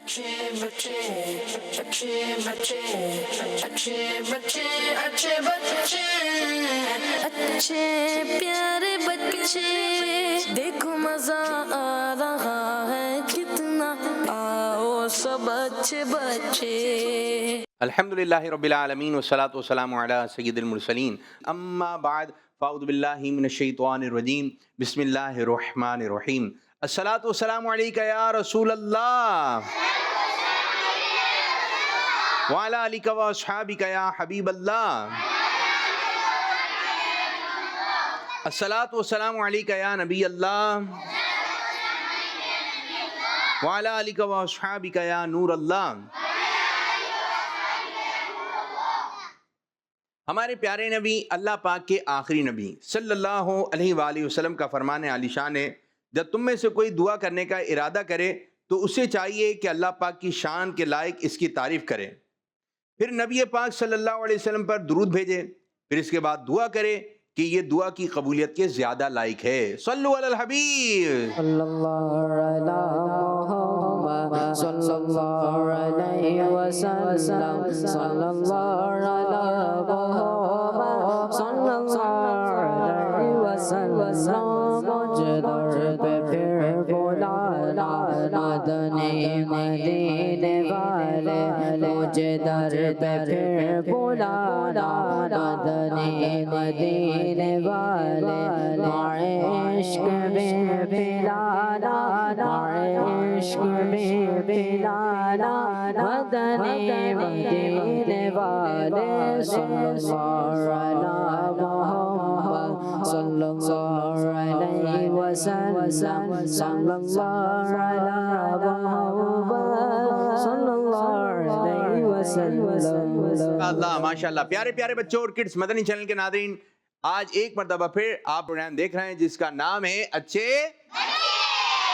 अच्छे बच्चे अच्छे बच्चे अच्छे बच्चे अच्छे बच्चे अच्छे प्यारे बच्चे देखो मजा आ रहा है कितना आओ सब अच्छे बच्चे। अल्हम्दुलिल्लाहि रब्बिल आलमीन वस्सलातु वस्सलामु अला सय्यिदिल मुरसलीन अम्मा बाद फ़अऊज़ु बिल्लाहि मिनश शैतानिर रजीम बिस्मिल्लाहिर रहमानिर रहीम अस्सलातु वस्सलामु अलैका या रसूलल्लाह व अला आलिका व अस्हाबिका या हबीबल्लाह अस्सलातु वस्सलामु अलैका या नबीयल्लाह व अला आलिका व अस्हाबिका या नूरल्लाह। हमारे प्यारे नबी अल्लाह पाक के आखिरी नबी सल्लल्लाहु अलैहि वसल्लम का फरमान आलिशान है, जब तुम में से कोई दुआ करने का इरादा करे तो उसे चाहिए कि अल्लाह पाक की शान के लायक इसकी तारीफ़ करे, फिर नबी पाक सल्लल्लाहु अलैहि वसल्लम पर दुरूद भेजे, फिर इसके बाद दुआ करे कि ये दुआ की कबूलियत के ज़्यादा लायक है। सल्लु अलल हबीब सल्लल्लाहु अलैहि वसल्लम सल्लल्लाहु अलैहि वसल्लम मुझे दर पे फिर बुलाना मदनी मदीने वाले, मुझे दर पे फिर बुलाना मदनी मदीने वाले, इश्क में पिलाना इश्क में पिलाना मदनी मदीने वाले। सल्लल्लाहु अलैहि वसल्लम सल्लल्लाहु अलैहि वसल्लम। अल्लाह माशाल्लाह। प्यारे प्यारे बच्चों और किड्स मदनी चैनल के नादरीन, आज एक मरतबा फिर आप प्रोग्राम देख रहे हैं जिसका नाम है अच्छे।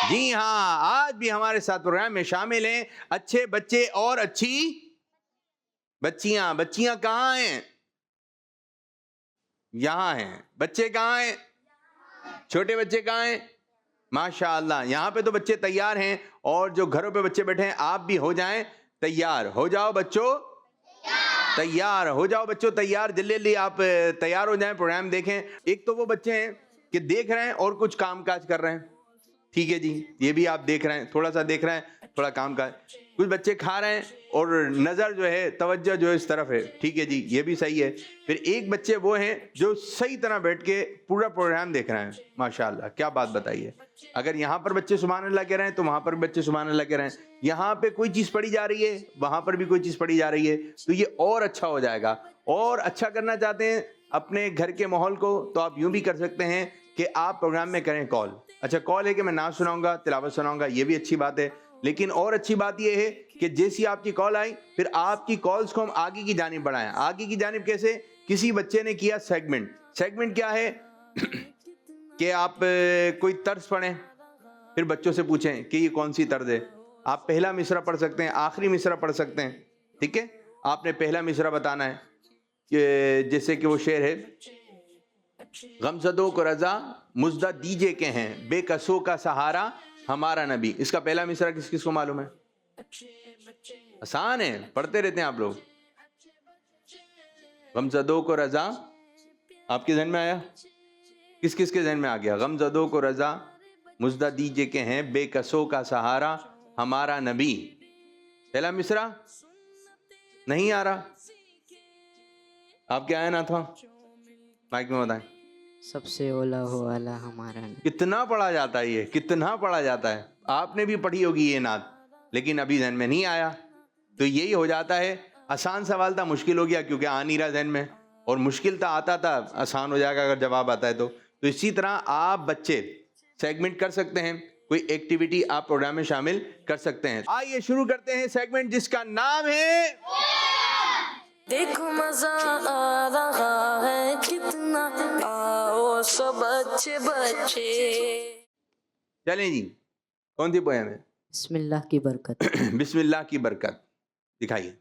जी हाँ, आज भी हमारे साथ प्रोग्राम में शामिल हैं अच्छे बच्चे और अच्छी बच्चियां। बच्चियां कहाँ हैं? यहाँ हैं। बच्चे कहाँ हैं? छोटे बच्चे कहाँ हैं? माशाअल्लाह, यहाँ पे तो बच्चे तैयार हैं और जो घरों पे बच्चे बैठे हैं आप भी हो जाएं तैयार। हो जाओ बच्चों तैयार, हो जाओ बच्चों तैयार, जल्दी जल्दी आप तैयार हो जाएं, प्रोग्राम देखें। एक तो वो बच्चे हैं कि देख रहे हैं और कुछ काम काज कर रहे हैं, ठीक है जी, ये भी आप देख रहे हैं, थोड़ा सा देख रहे हैं, थोड़ा काम काज। कुछ बच्चे खा रहे हैं और नज़र जो है तवज्जो जो है इस तरफ है, ठीक है जी, ये भी सही है। फिर एक बच्चे वो हैं जो सही तरह बैठ के पूरा प्रोग्राम देख रहे हैं। माशाअल्लाह, क्या बात बताइए। अगर यहाँ पर बच्चे सुभान अल्लाह कह रहे हैं तो वहाँ पर बच्चे सुभान अल्लाह कह रहे हैं। यहाँ पे कोई चीज़ पढ़ी जा रही है, वहाँ पर भी कोई चीज़ पढ़ी जा रही है, तो ये और अच्छा हो जाएगा। और अच्छा करना चाहते हैं अपने घर के माहौल को, तो आप यूँ भी कर सकते हैं कि आप प्रोग्राम में करें कॉल। अच्छा, कॉल है कि मैं नाच सुनाऊंगा, तिलावत सुनाऊंगा, ये भी अच्छी बात है, लेकिन और अच्छी बात यह है कि जैसी आपकी कॉल आई फिर आपकी कॉल्स को हम आगे की जानिब बढ़ाएं। आगे की जानिब कैसे? किसी बच्चे ने किया सेगमेंट। सेगमेंट क्या है कि आप कोई तर्ज पढ़ें, फिर बच्चों से पूछें कि ये कौन सी तर्ज है। आप पहला मिसरा पढ़ सकते हैं, आखिरी मिसरा पढ़ सकते हैं, ठीक है। आपने पहला मिसरा बताना है कि जैसे कि वो शेर है, गमज़दों को रजा मुज़्दा दीजे के हैं, बेकसों का सहारा हमारा नबी। इसका पहला मिसरा किस किस को मालूम है? आसान है, पढ़ते रहते हैं आप लोग। गमज़दों को रजा आपके जहन में आया? किस किस के जहन में आ गया? गमज़दों को रजा मुज़्दा दीजे के हैं, बेकसों का सहारा हमारा नबी। पहला मिसरा नहीं आ रहा? आपके आया ना था? माइक में बताएं। सबसे ओला हो वाला हमारा नबी। कितना पढ़ा जाता है ये, कितना पढ़ा जाता है। आपने भी पढ़ी होगी ये नात, लेकिन अभी जहन में नहीं आया। तो यही हो जाता है, आसान सवाल था मुश्किल हो गया क्योंकि आ नहीं रहा जहन में, और मुश्किल था आता था, आसान हो जाएगा अगर जवाब आता है तो इसी तरह आप बच्चे सेगमेंट कर सकते हैं, कोई एक्टिविटी आप प्रोग्राम में शामिल कर सकते हैं। आइए शुरू करते हैं सेगमेंट जिसका नाम है देखो मजा आ रहा है कितना आओ सब अच्छे बच्चे। चलें जी, कौन सी पोयम है? बिस्मिल्लाह की बरकत। बिस्मिल्लाह की बरकत, दिखाइए,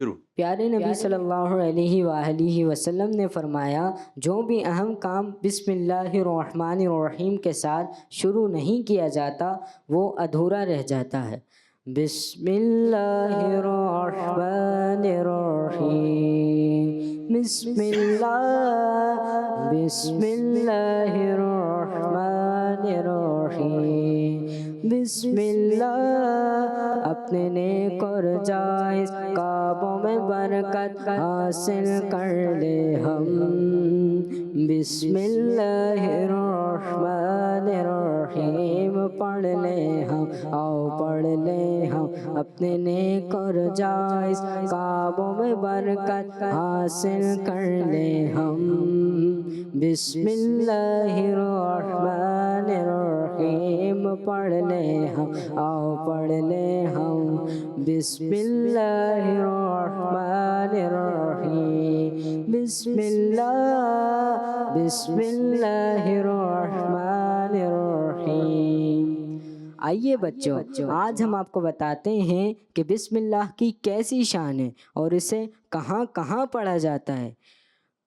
शुरू। प्यारे नबी सल्लल्लाहु अलैहि वसल्लम ने फरमाया, जो भी अहम काम बिस्मिल्लाहिर्रहमानिर्रहीम के साथ शुरू नहीं किया जाता वो अधूरा रह जाता है। बिस्मिल्लाहिर्रहमानिर्रहीम। बिस्मिल्लाहिर्रहमानिर्रहीम। बिस्मिल्लाह। अपने नेक और जायज़ कामों में बरकत हासिल कर ले हम। बिस्मिल्लाहिर्रहमानिर्रहीम पढ़ ले हम, आओ पढ़ ले हम। अपने नेक और जायज़ कामों में बरकत हासिल कर ले हम। बिस्मिल्लाहिर्रहमानिर्रहीम पढ़ ले हम, आओ पढ़ ले हम। बिस्मिल्लाहिर्रहमानिर्रहीम। बिस्मिल्लाहिर्रहमानिर्रहीम। आइए बच्चों, आज हम आपको बताते हैं कि बिस्मिल्लाह की कैसी शान है और इसे कहाँ कहाँ पढ़ा जाता है।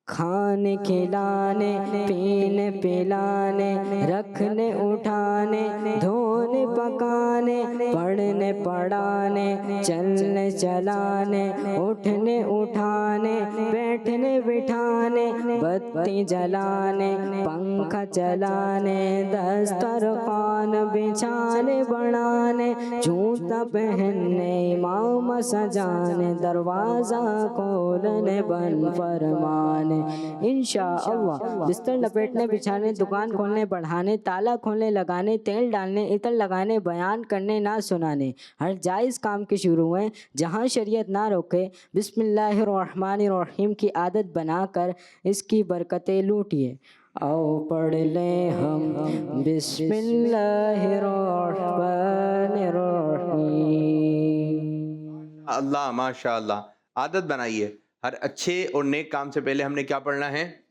खाने खिलाने, पीने पिलाने, रखने उठाने, धोने पकाने, पढ़ने पढ़ाने, चलने चलाने, उठने उठाने, बैठने बिठाने, बत्ती जलाने, पंखा चलाने, दस्तरखान बिछाने बढ़ाने, जूता पहनने, इमाम सजाने, दरवाज़ा खोलने बंद फरमाने। इंशाअल्लाह बिस्तर लपेटने बिछाने, दुकान खोलने बढ़ाने, ताला खोलने लगाने, तेल डालने, इत्र लगाने, बयान करने ना सुनाने, हर जायज़ काम के शुरू हैं जहाँ शरीयत ना रोके। बिस्मिल्लाहिर्रहमानिर्रहीम की आदत बनाकर इसकी बरकतें लूटिए। आओ पढ़ लें हम बिस्मिल्लाहिर्रहमानिर्रहीम। अल्लाह माशाअल्लाह। आदत बनाइए। हर अच्छे और नेक काम से पहले हमने क्या पढ़ना है?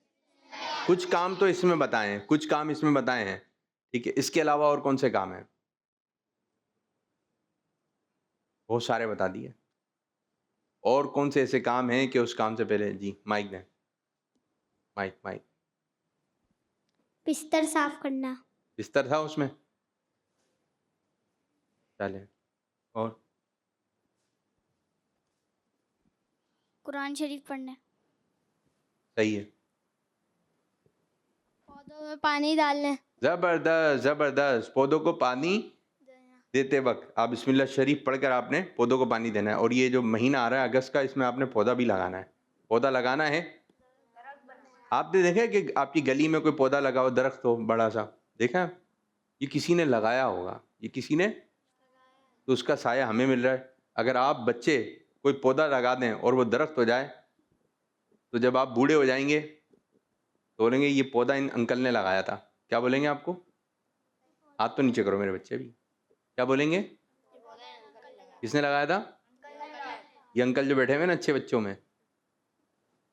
कुछ काम तो इसमें बताए हैं, कुछ काम इसमें बताए हैं, ठीक है। इसके अलावा और कौन से काम हैं? बहुत सारे बता दिए। और कौन से ऐसे काम हैं कि उस काम से पहले? जी माइक दें, माइक। बिस्तर साफ करना। बिस्तर था उसमें? चले। और कुरान शरीफ पढ़ना। सही है। पौधों में पानी डालना। जबरदस्त जबरदस्त। पौधों को पानी देते वक्त आप बिस्मिल्लाह शरीफ पढ़कर आपने पौधों को पानी देना है। और ये जो महीना आ रहा है अगस्त का, इसमें आपने पौधा भी लगाना है। पौधा लगाना है। आपने देखा है कि आपकी गली में कोई पौधा लगा हो, दरख्त हो बड़ा सा, देखा? ये किसी ने लगाया होगा, ये किसी ने, तो उसका साया हमें मिल रहा है। अगर आप बच्चे कोई पौधा लगा दें और वो दरख्त हो जाए, तो जब आप बूढ़े हो जाएंगे तो बोलेंगे ये पौधा इन अंकल ने लगाया था। क्या बोलेंगे आपको? हाथ तो नीचे करो मेरे बच्चे भी। क्या बोलेंगे? किसने लगाया था? ये अंकल जो बैठे हुए ना अच्छे बच्चों में,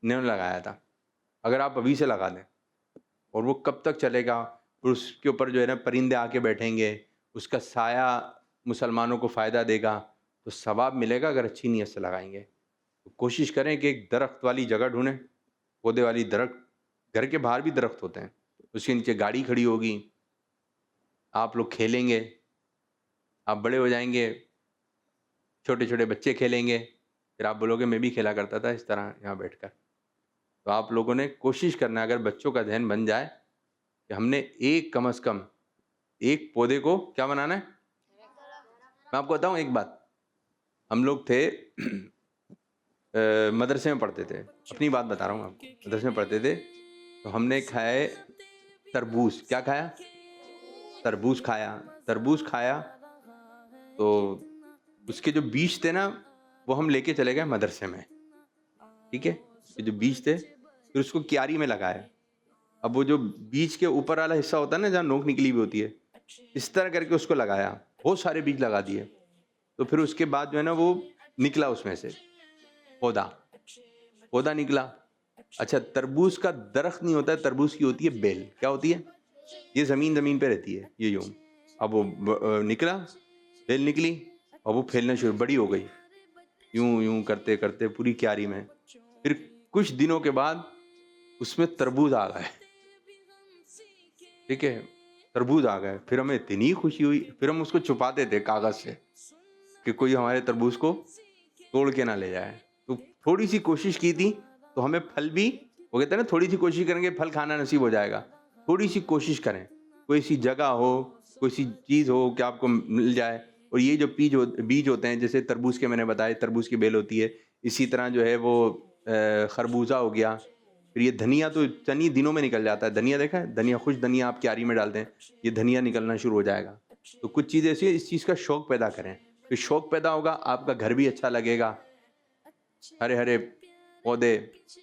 इन्होंने लगाया था। अगर आप अभी से लगा दें, और वो कब तक चलेगा, फिर उसके ऊपर जो है ना परिंदे आके बैठेंगे, उसका साया मुसलमानों को फ़ायदा देगा, तो सवाब मिलेगा अगर अच्छी नीयत से लगाएंगे। तो कोशिश करें कि एक दरख्त वाली जगह ढूंढें, पौधे वाली दरख्त। घर के बाहर भी दरख्त होते हैं, उसके नीचे गाड़ी खड़ी होगी, आप लोग खेलेंगे, आप बड़े हो जाएंगे, छोटे छोटे बच्चे खेलेंगे, फिर आप बोलोगे मैं भी खेला करता था इस तरह यहाँ बैठकर। तो आप लोगों ने कोशिश करना है, अगर बच्चों का ध्यान बन जाए कि हमने एक कम से कम एक पौधे को क्या बनाना है। मैं आपको बताऊं एक बात, हम लोग थे मदरसे में पढ़ते थे, अपनी बात बता रहा हूँ आपको। मदरसे में पढ़ते थे तो हमने खाए तरबूज। क्या खाया? तरबूज खाया। तरबूज खाया तो उसके जो बीज थे ना, वो हम लेके चले गए मदरसे में, ठीक है। ये जो बीज थे, फिर उसको क्यारी में लगाया। अब वो जो बीज के ऊपर वाला हिस्सा होता है ना, जहाँ नोक निकली हुई होती है, इस तरह करके उसको लगाया। बहुत सारे बीज लगा दिए। तो फिर उसके बाद जो है ना वो निकला उसमें से पौधा निकला। अच्छा, तरबूज का दरख्त नहीं होता है, तरबूज की होती है बेल। क्या होती है? ये जमीन पे रहती है, ये यूं। अब वो निकला, बेल निकली और वो फैलना शुरू, बड़ी हो गई, यूं यूं करते करते पूरी क्यारी में। फिर कुछ दिनों के बाद उसमें तरबूज आ गए, ठीक है, तरबूज आ गए। फिर हमें इतनी खुशी हुई, फिर हम उसको छुपाते थे कागज से, कि कोई हमारे तरबूज को तोड़ के ना ले जाए। तो थोड़ी सी कोशिश की थी तो हमें फल भी, वो कहते हैं ना थोड़ी सी कोशिश करेंगे फल खाना नसीब हो जाएगा। थोड़ी सी कोशिश करें, कोई सी जगह हो, कोई सी चीज़ हो कि आपको मिल जाए। और ये जो बीज होते हैं, जैसे तरबूज के मैंने बताया, तरबूज की बेल होती है, इसी तरह जो है वो खरबूजा हो गया। फिर ये धनिया तो चंद ही दिनों में निकल जाता है। धनिया देखा है, धनिया, खुश धनिया आप क्यारी में डालते हैं, ये धनिया निकलना शुरू हो जाएगा। तो कुछ चीज़ें ऐसी है, इस चीज़ का शौक़ पैदा करें, फिर शौक़ पैदा होगा, आपका घर भी अच्छा लगेगा, हरे हरे पौधे,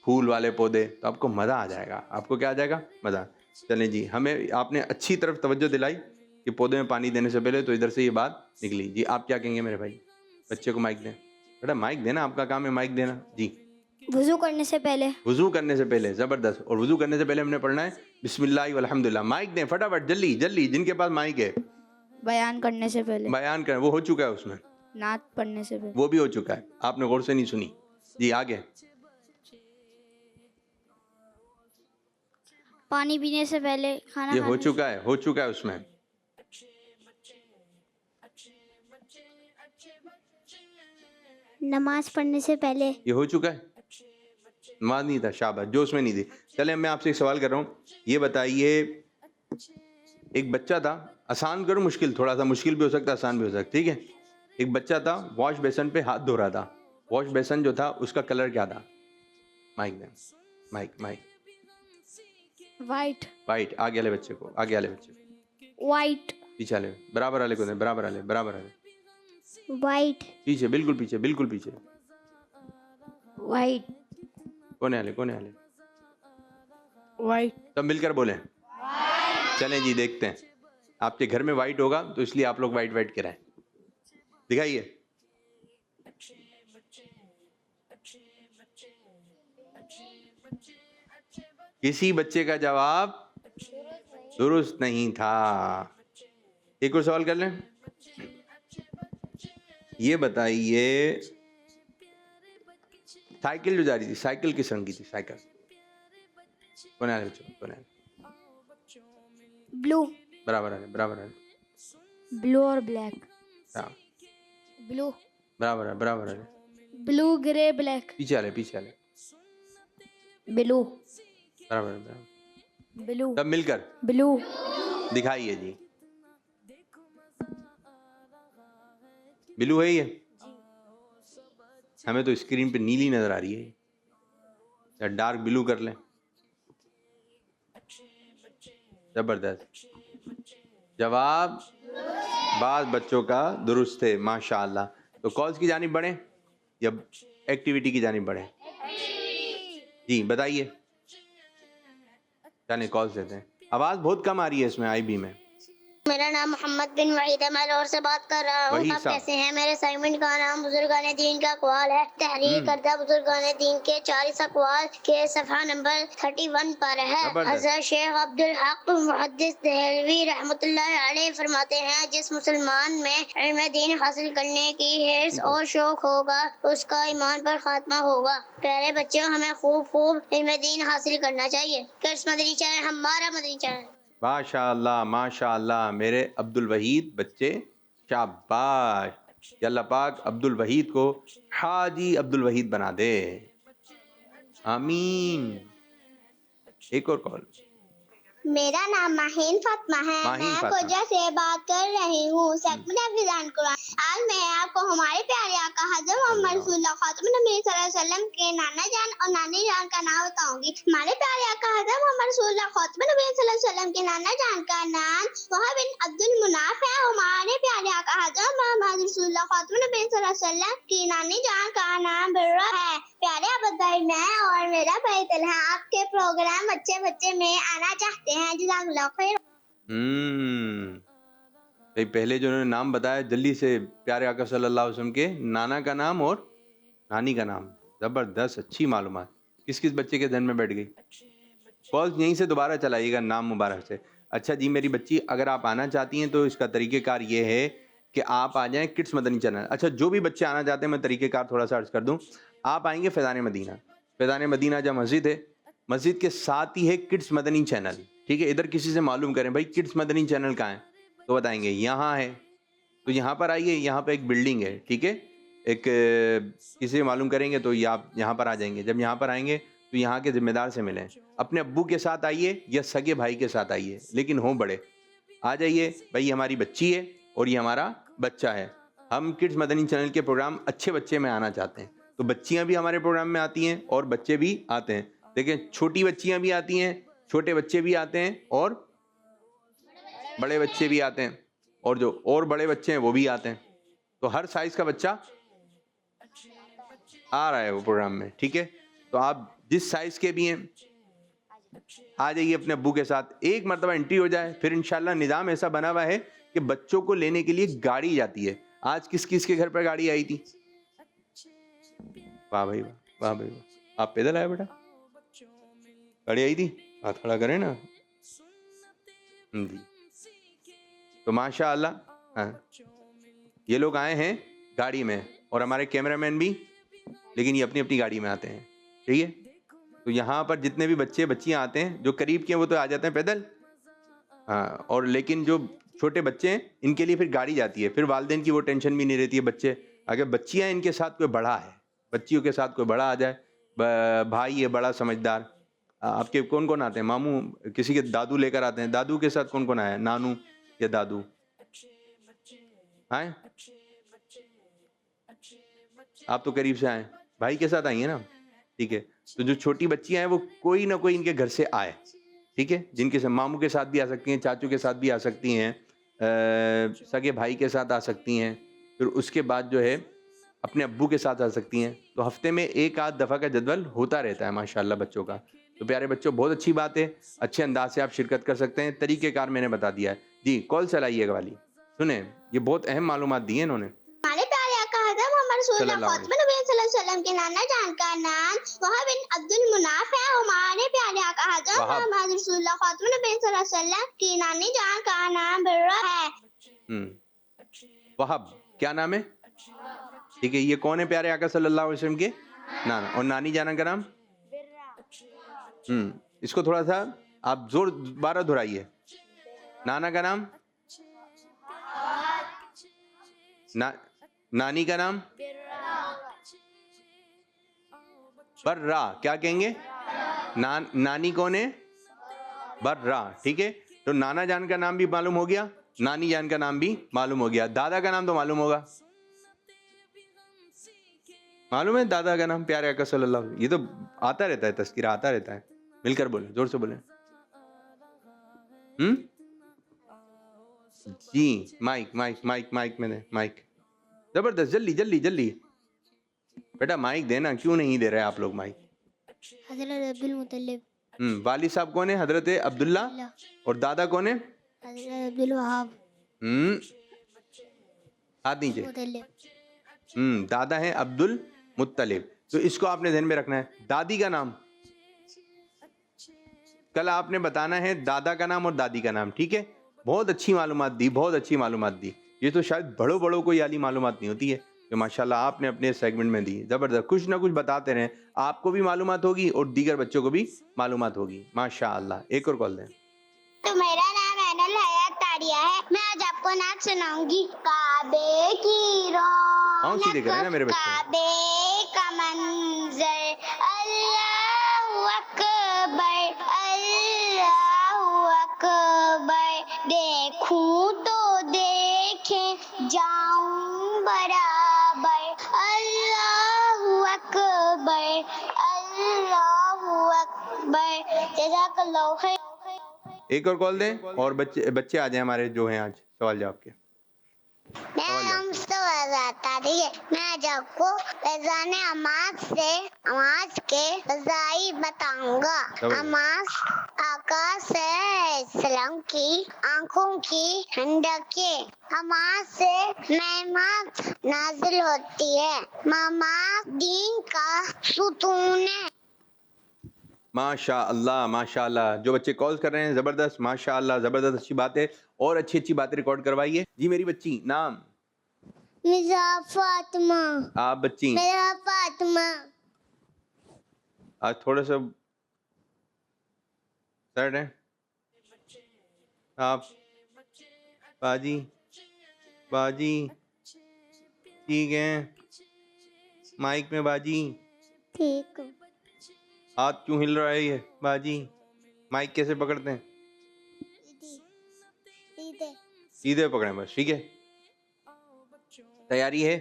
फूल वाले पौधे, तो आपको मज़ा आ जाएगा। आपको क्या आ जाएगा? मज़ा। चलें जी, हमें आपने अच्छी तरफ तवज्जो दिलाई कि पौधे में पानी देने से पहले, तो इधर से ये बात निकली। जी आप क्या कहेंगे मेरे भाई? बच्चे को माइक दें। बेटा माइक देना, आपका काम है माइक देना। जी। वुजू करने से पहले। वुजू करने से पहले, ज़बरदस्त। और वुजू करने से पहले हमने पढ़ना है बिस्मिल्लाह वल्हम्दुलिल्लाह। माइक दें फटाफट, जल्दी जल्दी, जिनके पास माइक है। बयान करने से पहले। बयान करें, वो हो चुका है उसमें। नात पढ़ने से पहले। वो भी हो चुका है, आपने गौर से नहीं सुनी। जी आगे। पानी पीने से पहले, खाना ये हो खाने चुका है, हो चुका है उसमें। नमाज पढ़ने से पहले। ये हो चुका है। नमाज नहीं था, शाबाश, जो उसमें नहीं थी। चले मैं आपसे एक सवाल कर रहा हूँ, ये बताइए, एक बच्चा था, आसान करो मुश्किल, थोड़ा सा मुश्किल भी हो सकता है, आसान भी हो सकता है, ठीक है। एक बच्चा था, वॉश बेसन पे हाथ धो रहा था। वॉश बेसन जो था उसका कलर क्या था? माइक दें, माइक माइक। वाइट। वाइट। आगे वाले बच्चे को, आगे वाले बच्चे को, वाइट। पीछे वाले, बराबर वाले को दें, बराबर वाले, बराबर वाले, वाइट। पीछे, बिल्कुल पीछे, बिल्कुल पीछे। वाइट। कोने वाले, कोने वाले, वाइट। सब मिलकर बोलें। चलें जी, देखते हैं। आपके घर में वाइट होगा तो इसलिए आप लोग वाइट वाइट कराएं। दिखाइए। किसी बच्चे का जवाब दुरुस्त नहीं था। एक और सवाल कर लें। ये बताइए, साइकिल जो जा रही थी, साइकिल किस रंग की थी? साइकिल कौन आ रहे? ब्लू। बराबर है, बराबर है, ब्लू और ब्लैक। हाँ, ब्लू। बराबर है, बराबर है। Blue grey black. पीछे वाले, पीछे वाले, ब्लू। बराबर है, बराबर। ब्लू। सब मिलकर ब्लू। दिखाइए जी। ब्लू है ये? हमें तो स्क्रीन पे नीली नजर आ रही है, या डार्क ब्लू कर लें। जबरदस्त जवाब, बाद बच्चों का दुरुस्त है, माशाअल्लाह। तो कॉल्स की जानिब बढ़े या एक्टिविटी की जानिब बढ़े? जी बताइए, जाने कॉल्स देते हैं। आवाज बहुत कम आ रही है इसमें, आईबी में। मेरा नाम मोहम्मद बिन वहीद है, मैं लाहौर से बात कर रहा हूँ। आप कैसे हैं? मेरे असाइनमेंट का नाम बुजुर्गान दीन का अक़वाल है। तहरीर करदा बुजुर्गान दीन के 40 अक़वाल के सफ़हा नंबर 31 पर है। हज़रत शेख अब्दुल हक मुहद्दिस देहलवी रहमतुल्लाह अलैह फरमाते हैं, जिस मुसलमान में इल्म दीन हासिल करने की हिर्स और शौक होगा, उसका ईमान पर खात्मा होगा। प्यारे बच्चों, हमें खूब इल्म दीन हासिल करना चाहिए। किड्स मदनी चैनल हमारा मदनी चैनल। माशाअल्लाह, माशाअल्लाह, मेरे अब्दुल वहीद बच्चे, शाबाश। या अल्लाह पाक अब्दुल वहीद को हाजी अब्दुल वहीद बना दे, आमीन। एक और कॉल। मेरा नाम माहीन फातिमा है, मैं खोजा से बात कर रही हूँ। आज मैं आपको हमारे प्यारे आका हज़रत मोहम्मद रसूलुल्लाह खातमुन नबी सल्लल्लाहु अलैहि वसल्लम के नाना जान और नानी जान का नाम बताऊंगी। हमारे प्यारे आका हज़रत मोहम्मद रसूलुल्लाह खातमुन नबी सल्लल्लाहु अलैहि वसल्लम के नाना जान का नाम वहाब बिन अब्दुल मुनाफ है। हमारे प्यारे आका हज़रत मोहम्मद रसूलुल्लाह खातमुन नबी सल्लल्लाहु अलैहि वसल्लम की नानी जान का नाम बिर्रा है। प्यारे आबद भाई, मैं और मेरा भाई तलहा आपके प्रोग्राम बच्चे बच्चे में आना चाहते हैं। जज़ाकल्लाह खैर। भाई पहले जो उन्होंने नाम बताया, जल्दी से प्यारे आका सल्लल्लाहु अलैहि वसल्लम के नाना का नाम और नानी का नाम, जबरदस्त, अच्छी मालूमात। किस किस बच्चे के ध्यान में बैठ गई? कॉल यहीं से दोबारा चलाइएगा नाम मुबारक से। अच्छा जी मेरी बच्ची, अगर आप आना चाहती हैं तो इसका तरीक़ेकार ये है कि आप आ जाएं किड्स मदनी चैनल। अच्छा, जो भी बच्चे आना चाहते हैं, मैं तरीक़ेकार थोड़ा सा अर्ज़ कर दूं। आप आएंगे फैज़ान मदीना, फैज़ान मदीना जहाँ मस्जिद है, मस्जिद के साथ ही है किड्स मदनी चैनल, ठीक है। इधर किसी से मालूम करें भाई किड्स मदनी चैनल कहाँ है, तो बताएंगे यहाँ है, तो यहाँ पर आइए, यहाँ पे एक बिल्डिंग है, ठीक है, एक किसी से मालूम करेंगे तो ये आप यहाँ पर आ जाएंगे। जब यहाँ पर आएंगे तो यहाँ के जिम्मेदार से मिलें। अपने अब्बू के साथ आइए या सगे भाई के साथ आइए, लेकिन हो बड़े। आ जाइए भाई, हमारी बच्ची है और ये हमारा बच्चा है। हम किड्स मदनी चैनल के प्रोग्राम अच्छे बच्चे में आना चाहते हैं, तो बच्चियाँ भी हमारे प्रोग्राम में आती हैं और बच्चे भी आते हैं। देखिए, छोटी बच्चियाँ भी आती हैं, छोटे बच्चे भी आते हैं और बड़े बच्चे भी आते हैं, और जो और बड़े बच्चे हैं वो भी आते हैं। तो हर साइज का बच्चा आ रहा है वो प्रोग्राम में, ठीक है। तो आप जिस साइज के भी हैं आ जाइए अपने अब्बू के साथ। एक मरतबा एंट्री हो जाए फिर इंशाल्लाह निज़ाम ऐसा बना हुआ है कि बच्चों को लेने के लिए गाड़ी जाती है। आज किस किस के घर पर गाड़ी आई थी? वाह भाई वाह, वाह भाई वाह। आप पैदल आए बेटा? गाड़ी आई थी? हाथ खड़ा करें ना जी। तो माशाअल्लाह, हाँ, ये लोग आए हैं गाड़ी में और हमारे कैमरामैन भी, लेकिन ये अपनी अपनी गाड़ी में आते हैं, ठीक है। तो यहाँ पर जितने भी बच्चे बच्चियाँ आते हैं, जो करीब के हैं वो तो आ जाते हैं पैदल, हाँ, और लेकिन जो छोटे बच्चे हैं इनके लिए फिर गाड़ी जाती है। फिर वालिदैन की वो टेंशन भी नहीं रहती है। बच्चे अगर बच्चियाँ इनके साथ कोई बड़ा है, बच्चियों के साथ कोई बड़ा आ जाए, भाई है बड़ा समझदार। आपके कौन कौन आते हैं? मामू, किसी के दादू लेकर आते हैं। दादू के साथ कौन कौन आया? नानू या दादू? आए? आप तो करीब से आए, भाई के साथ आई है ना, ठीक है। तो जो छोटी बच्चियां हैं वो कोई ना कोई इनके घर से आए, ठीक है। जिनके से मामू के साथ भी आ सकती हैं, चाचू के साथ भी आ सकती हैं, सगे भाई के साथ आ सकती हैं, फिर उसके बाद जो है अपने अब्बू के साथ आ सकती हैं। तो हफ्ते में एक आध दफ़ा का जदवल होता रहता है माशाल्लाह बच्चों का। तो प्यारे बच्चों, बहुत अच्छी बात है, अच्छे अंदाज से आप शिरकत कर सकते हैं। तरीक़ेकार मैंने बता दिया है जी। कॉल चलाइएगा वाली, सुने, ये बहुत अहम मालूमात दी है इन्होंने। हमारे प्यारे आका हज़रत मोहम्मद रसूलुल्लाह फातिमा नबी सल्लल्लाहु अलैहि वसल्लम के नाना जान का नाम वहाब बिन अब्दुल मुनाफ है। हमारे प्यारे आका हज़रत मोहम्मद रसूलुल्लाह फातिमा नबी सल्लल्लाहु अलैहि वसल्लम की नानी जान का नाम बिर्रा है। वहाब क्या नाम है? ठीक है, ये कौन है? प्यारे आका सल्लल्लाहु अलैहि वसल्लम के नाना। और नानी जाना का नाम? इसको थोड़ा सा आप जोर दोबारा दोहराइए। नाना का नाम? नानी का नाम? बर्रा। क्या कहेंगे? नानी कौन है? बर्रा, ठीक है। तो नाना जान का नाम भी मालूम हो गया, नानी जान का नाम भी मालूम हो गया। दादा का नाम तो मालूम होगा, मालूम है दादा का नाम? प्यारे आका सल्लल्लाहु अलैहि वसल्लम, ये तो आता रहता है, तस्कीरा आता रहता है। मिलकर बोले, जोर से बोले। जी, माइक माइक माइक माइक में दे, माइक। जबरदस्त, जल्दी जल्दी जल्दी बेटा माइक देना। क्यों नहीं दे रहे आप लोग माइक? हजरत अब्दुल मुतल्लिब। वालिद साहब कौन है? हजरत अब्दुल्ला। और दादा कौन है? हजरत अब्दुल वहाब हाथ नीचे। मुतल्लिब। दादा है अब्दुल मुत्तलिब। तो इसको आपने ध्यान में रखना है। दादी का नाम कल आपने बताना है, दादा का नाम और दादी का नाम, ठीक है। बहुत अच्छी मालूमात दी, बहुत अच्छी मालूमात दी। ये तो शायद बड़ों को याली मालूमात नहीं होती है, जो माशाल्लाह आपने अपने सेगमेंट में दी। ज़बरदस्त, कुछ ना कुछ बताते रहें, आपको भी मालूमात होगी और दीगर बच्चों को भी मालूमात होगी माशाल्लाह। एक और कॉल दें। तो मेरा नाम ऐनुल हयात तारिया है। मैं आज आपको नाच सुनाऊंगी। काबे की सीधे करें ना मेरे रौनक, बच्चे। काबे का मंजर, अल्लाहु अकबर, अल्लाहु अकबर। देखूं तो देखे जाऊं बराबर, अल्लाहु अकबर, अल्लाहु अकबर। जज़ाकल्लाहु खैर। एक और कॉल दें और बच्चे आ जाए हमारे जो हैं आज सवाल जवाब के। मेरा नाम मुस्तफा तारिक है। मैं आज आपको फैज़ान अमाज के फ़ज़ाइल बताऊंगा। अमाज आका सल्लम की आंखों की ठंडकें, अमाज से नेमत नाजिल होती है, अमाज दीन का सुतून है। माशाअल्लाह माशाअल्लाह। जो बच्चे कॉल कर रहे हैं ज़बरदस्त, माशाअल्लाह, ज़बरदस्त, अच्छी बात है। और अच्छी अच्छी बातें रिकॉर्ड करवाइए जी। मेरी बच्ची नाम? मिर्ज़ा फातिमा। आप बच्ची? मेरा फातिमा। आज थोड़ा सा सैड है आप? बाजी बाजी ठीक है, माइक में बाजी, ठीक हूँ। हाथ क्यों हिल रहा है ये बाजी? माइक कैसे पकड़ते हैं? सीधे सीधे पकड़ें बस, ठीक है। तैयारी है?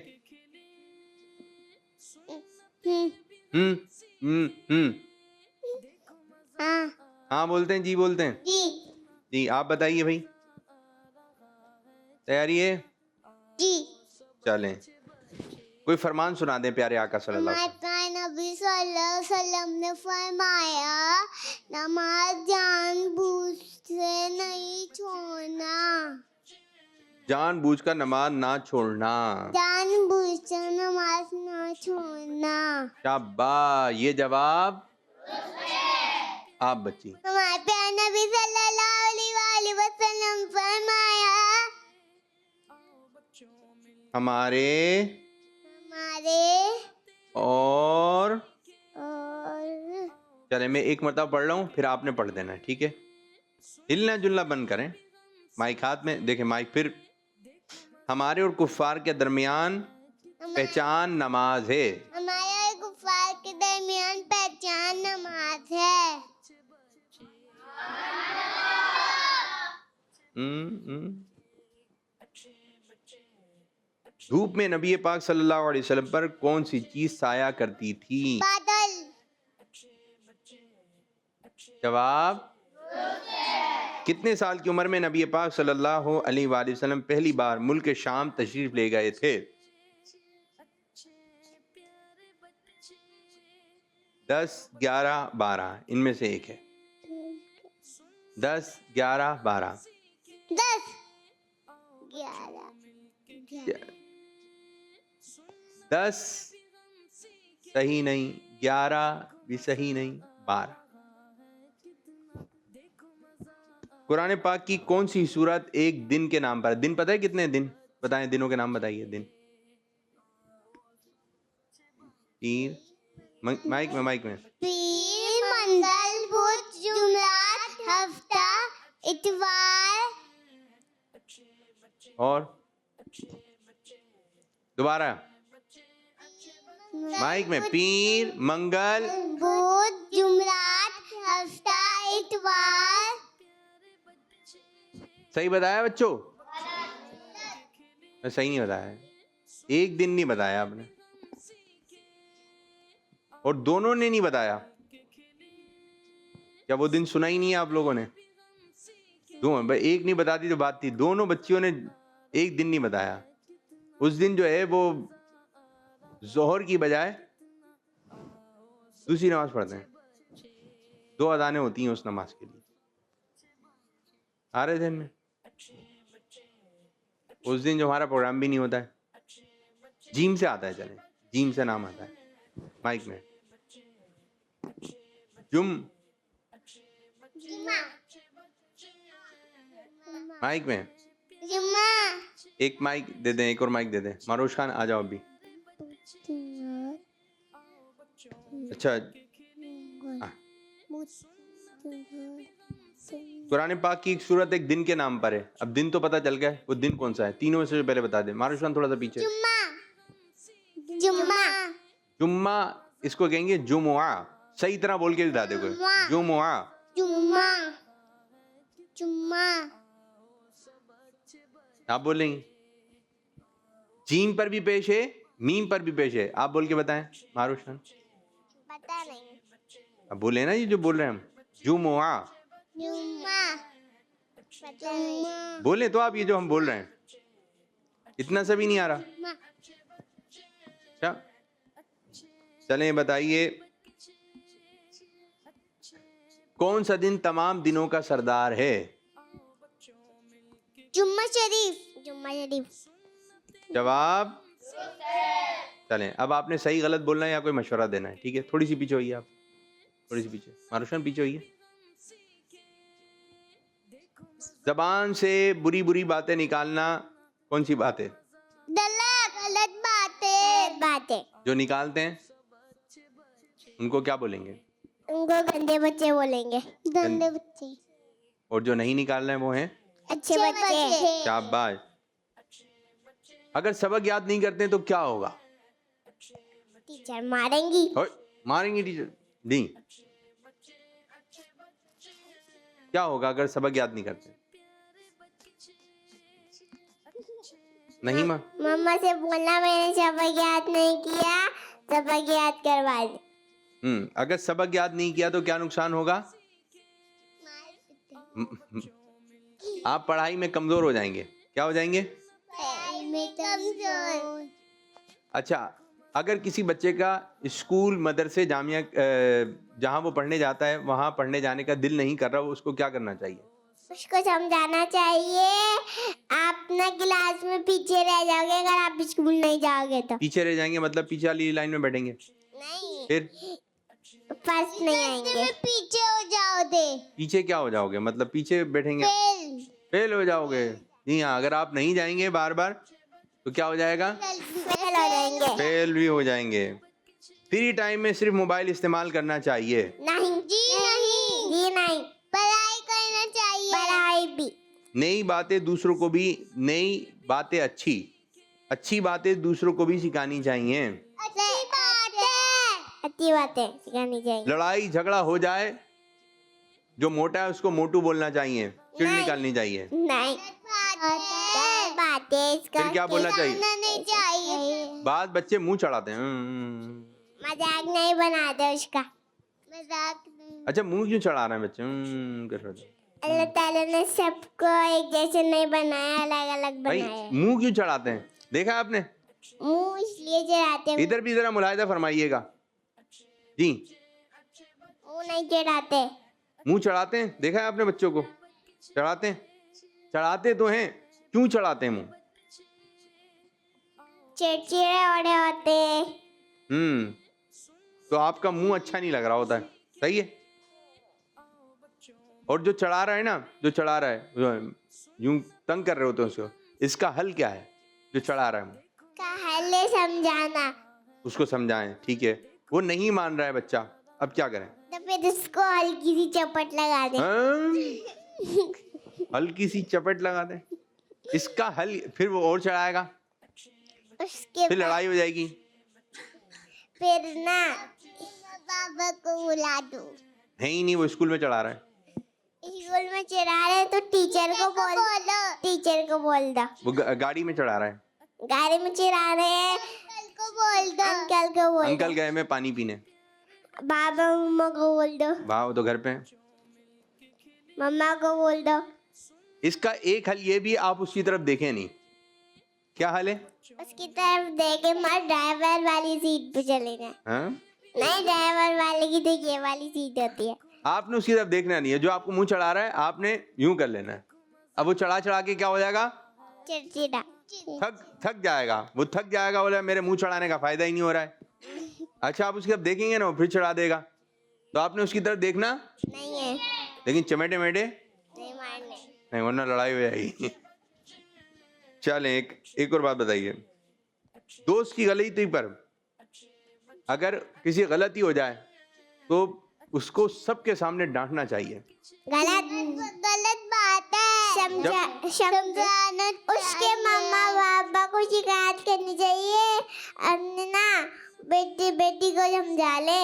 हम्म हम्म। हाँ हाँ बोलते हैं, जी बोलते हैं। जी जी आप बताइए भाई, तैयारी है? जी। चलें, कोई फरमान सुना दें प्यारे आका सल्लल्लाहु अलैहि हमारे नबी सल्लल्लाहु अलैहि वसल्लम ने फरमाया, नमाज जानबूझ से नहीं छोड़ना, जानबूझकर नमाज ना छोड़ना। जानबूझ से नमाज ना छोड़ना। शाबाश, ये जवाब आप बच्ची। हमारे प्यारे नबी सल्लल्लाहु अलैहि वसल्लम फरमाया, हमारे और चले, मैं एक मरतबा पढ़ रहा हूँ फिर आपने पढ़ देना है, ठीक है। हिलना जुलना बंद करें, माइक हाथ में देखें, माइक फिर। हमारे और कुफ्फार के दरमियान पहचान नमाज है। हमारे और कुफार के दरमियान पहचान नमाज है। धूप में नबी पाक सल्लल्लाहु अलैहि वसल्लम पर कौन सी चीज साया करती थी? बादल। जवाब, कितने साल की उम्र में नबी पाक सल्लल्लाहु अलैहि वसल्लम पहली बार मुल्क शाम तशरीफ ले गए थे? 10, 11, 12 इनमें से एक है। 10, 11, 12। 10, 11, 10 सही नहीं, 11 भी सही नहीं, 12। कुरान पाक की कौन सी सूरत एक दिन के नाम पर? दिन पता है कितने दिन? बताएं, दिनों के नाम बताइए। दिन, पीर, माइक में पीर, मंगल, बुध, जुमेरात, हफ्ता, इतवार और दोबारा माइक में, पीर, मंगल, बुध, जुमेरात, हफ्ता, इतवार। सही बताया बच्चों? सही नहीं बताया, एक दिन नहीं बताया आपने, और दोनों ने नहीं बताया। क्या वो दिन सुना ही नहीं है आप लोगों ने? एक नहीं बताती तो बात थी, दोनों बच्चियों ने एक दिन नहीं बताया। उस दिन जो है वो जोहर की बजाय दूसरी नमाज पढ़ते हैं, 2 अजानें होती हैं उस नमाज के लिए। आ रहे थे में उस दिन जो हमारा प्रोग्राम भी नहीं होता है, जीम से आता है, चले जीम से नाम आता है माइक में। माइक में जुम्मा, एक माइक दे दें, एक और माइक दे दें। मारूश खान आ जाओ अभी। अच्छा, कुरान पाक की एक सूरत एक दिन के नाम पर है। अब दिन तो पता चल गया, वो दिन कौन सा है? तीनों में से पहले बता दे। मारूश खान थोड़ा सा पीछे। जुम्मा, जुम्मा, इसको कहेंगे जुमुआ। सही तरह बोल के बता दे कोई। जुमुआ, जुम्मा, जुम्मा। आप बोलेंगे। जीम पर भी पेश है, मीम पर भी पेश है। आप बोल के बताएं मारूश खान। पता नहीं। अब बोले ना ये जो बोल रहे हैं हम, जुमुआ। जुम्मा, पता नहीं। बोले तो आप ये जो हम बोल रहे हैं, इतना सा भी नहीं आ रहा। अच्छा, चलें बताइए, कौन सा दिन तमाम दिनों का सरदार है? जुम्मा शरीफ, जुम्मा शरीफ। जवाब, चलें अब आपने सही गलत बोलना है या कोई मशवरा देना है, ठीक है। थोड़ी सी पीछे होइए आप, थोड़ी सी पीछे। मारूशन पीछे होइए। जबान से बुरी बुरी बातें निकालना कौन सी बात है? गलत बातें जो निकालते हैं उनको क्या बोलेंगे? उनको गंदे बच्चे बोलेंगे। गंदे बच्चे। और जो नहीं निकालना है वो हैं अच्छे बच्चे। शाबाश। अगर सबक याद नहीं करते तो क्या होगा? टीचर मारेंगी। ओए, मारेंगे टीचर? नहीं, क्या होगा अगर सबक याद नहीं करते? नहीं माँ, मम्मा से बोलना मैंने सबक याद नहीं किया, सबक याद करवा दे। अगर सबक याद नहीं किया तो क्या नुकसान होगा? आप पढ़ाई में कमजोर हो जाएंगे। क्या हो जाएंगे? कमजोर। अच्छा, अगर किसी बच्चे का स्कूल, मदरसे, जामिया जहाँ वो पढ़ने जाता है वहाँ पढ़ने जाने का दिल नहीं कर रहा, वो उसको क्या करना चाहिए? उसको समझाना चाहिए, आप ना क्लास में पीछे रह जाओगे अगर आप स्कूल नहीं जाओगे तो। पीछे रह जाएंगे मतलब पीछे वाली लाइन में बैठेंगे? नहीं, फिर फर्स्ट नहीं आएंगे। पीछे हो जाओगे। पीछे क्या हो जाओगे? मतलब पीछे बैठेंगे, फेल। फेल हो जाओगे। जी हाँ, अगर आप नहीं जाएंगे बार बार तो क्या हो जाएगा? फेल हो जाएंगे। फेल भी हो जाएंगे। फ्री टाइम में सिर्फ मोबाइल इस्तेमाल करना चाहिए? नहीं जी, नहीं जी, नहीं। पढ़ाई करना चाहिए, पढ़ाई भी। नई बातें दूसरों को भी, नई बातें अच्छी बातें दूसरों को भी सिखानी चाहिए। अच्छी बातें सिखानी चाहिए। लड़ाई झगड़ा हो जाए, जो मोटा है उसको मोटू बोलना चाहिए, चिढ़ नहीं। निकालनी चाहिए। नहीं, बातें फिर क्या बोलना चाहिए? नहीं चाहिए। बाद बच्चे मुंह चढ़ाते हैं। मजाक नहीं बनाते उसका। मजाक नहीं। अच्छा, मुंह क्यों चढ़ा रहे हैं बच्चे? कर रहे हैं। अल्लाह ताला ने सबको एक जैसे नहीं बनाया, अलग अलग भाई बनाया। मुंह क्यों चढ़ाते हैं? देखा आपने? मुंह इसलिए चढ़ाते हैं। इधर भी जरा मुलाहिदा फरमाइएगा जी। मुंह नहीं चढ़ाते। मुंह चढ़ाते हैं? देखा है आपने बच्चों को? चढ़ाते हैं? चढ़ाते तो हैं, क्यों चढ़ाते हैं मुंह? चिड़चिड़े होने होते हैं। तो आपका मुंह अच्छा नहीं लग रहा होता है, सही है। और जो चढ़ा रहा है ना, जो चढ़ा रहा है, यूं तंग कर रहे होते हैं उसको, इसका हल क्या है? जो चढ़ा रहा है मुंह, का हल है समझाना। उसको समझाएं, ठीक है। वो नहीं मान रहा है बच्चा, अब क्या करें? तो फिर उसको हल्की सी चपट लगा दे। हल्की सी चपट लगा दे, इसका हल। फिर वो और चढ़ाएगा, उसके फिर लड़ाई हो जाएगी। फिर ना बाबा को बुला दो। है ही नहीं, वो स्कूल में चढ़ा रहा है। स्कूल में चढ़ा रहे तो टीचर को बोल दो। वो गाड़ी में चढ़ा रहा है। गाड़ी में चढ़ा रहे हैं, अंकल को बोल दो। अंकल गए में पानी पीने, बाबा मम्मा को बोल दो। वाह, वो तो घर पे हैं। मम्मा को बोल दो। इसका एक हल ये भी, आप उसकी तरफ देखें नहीं। क्या हाल है? उसकी तरफ देखे मत, ड्राइवर वाली सीट पे चले जाए। हाँ? नहीं, ड्राइवर वाले की तो ये वाली सीट होती है। आपने उसकी तरफ देखना नहीं है। जो आपको मुंह चढ़ा रहा है आपने यूं कर लेना है। अब वो चढ़ा चढ़ा के क्या हो जाएगा? चिड़चिड़ा। थक जाएगा। वो थक जाएगा, बोला मेरे मुंह चढ़ाने का फायदा ही नहीं हो रहा है। अच्छा, आप उसकी तरफ देखेंगे ना, वो फिर चढ़ा देगा। तो आपने उसकी तरफ देखना नहीं है। लेकिन चमेटे मेटे नहीं मारने। नहीं, वरना लड़ाई हो जाएगी। चलें, एक और बात बताइए। दोस्त की गलती पर अगर किसी गलती हो जाए तो उसको सबके सामने डांटना चाहिए। गलत बात है। समझाना। उसके मम्मा पापा को शिकायत करनी चाहिए। अपने ना बेटी को समझा ले,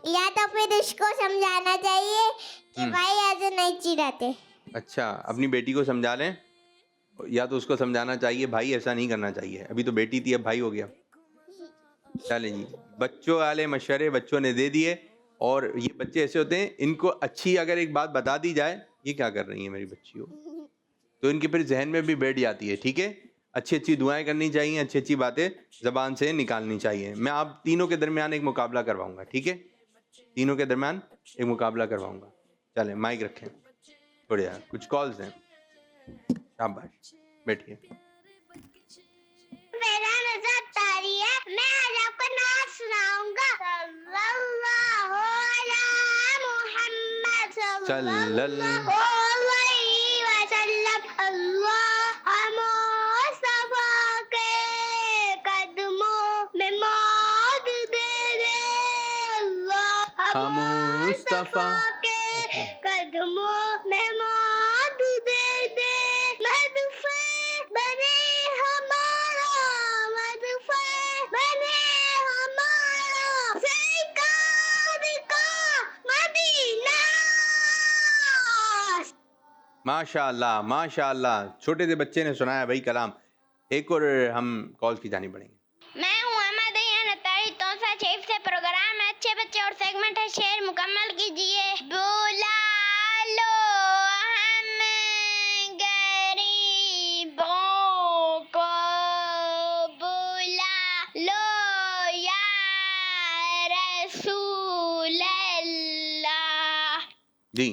या तो फिर उसको समझाना चाहिए कि भाई ऐसे नहीं चिढ़ाते। अच्छा, अपनी बेटी को समझा लें, या तो उसको समझाना चाहिए भाई ऐसा नहीं करना चाहिए। अभी तो बेटी थी, अब भाई हो गया। चलें जी, बच्चों वाले मशवरे बच्चों ने दे दिए। और ये बच्चे ऐसे होते हैं, इनको अच्छी अगर एक बात बता दी जाए, ये क्या कर रही है मेरी बच्ची हो, तो इनके फिर जहन में भी बैठ जाती है। ठीक है, अच्छी अच्छी दुआएं करनी चाहिए, अच्छी अच्छी बातें जबान से निकालनी चाहिए। मैं आप तीनों के दरमियान एक मुकाबला करवाऊंगा, ठीक है? तीनों के दरमियान एक मुकाबला करवाऊंगा। चलें, माइक रखें, बढ़िया। कुछ कॉल्स हैं, शाबाश, बैठिए। मेरा नजर तारी है, मैं आज आपको नाच सुनाऊंगा। सल्लल्लाहु अलैहि मुहम्मद सल्लल्लाहु अलैहि वसल्लम। अल्लाह मुस्तफा के कदमों में मौत दे दे। अल्लाह मुस्तफा के कदमों में मौत दे दे। मदफे बने हो माशाअल्लाह माशाअल्लाह, छोटे से बच्चे ने सुनाया भाई कलाम। एक और हम कॉल की जानी पड़ेंगे। मैं हूँ अहमद यान अतारी तोसा शेफ से प्रोग्राम है अच्छे बच्चे और सेगमेंट है शेर मुकम्मल कीजिए। बुला लो हम गरीबों को, बुला लो या रसूल अल्लाह। जी,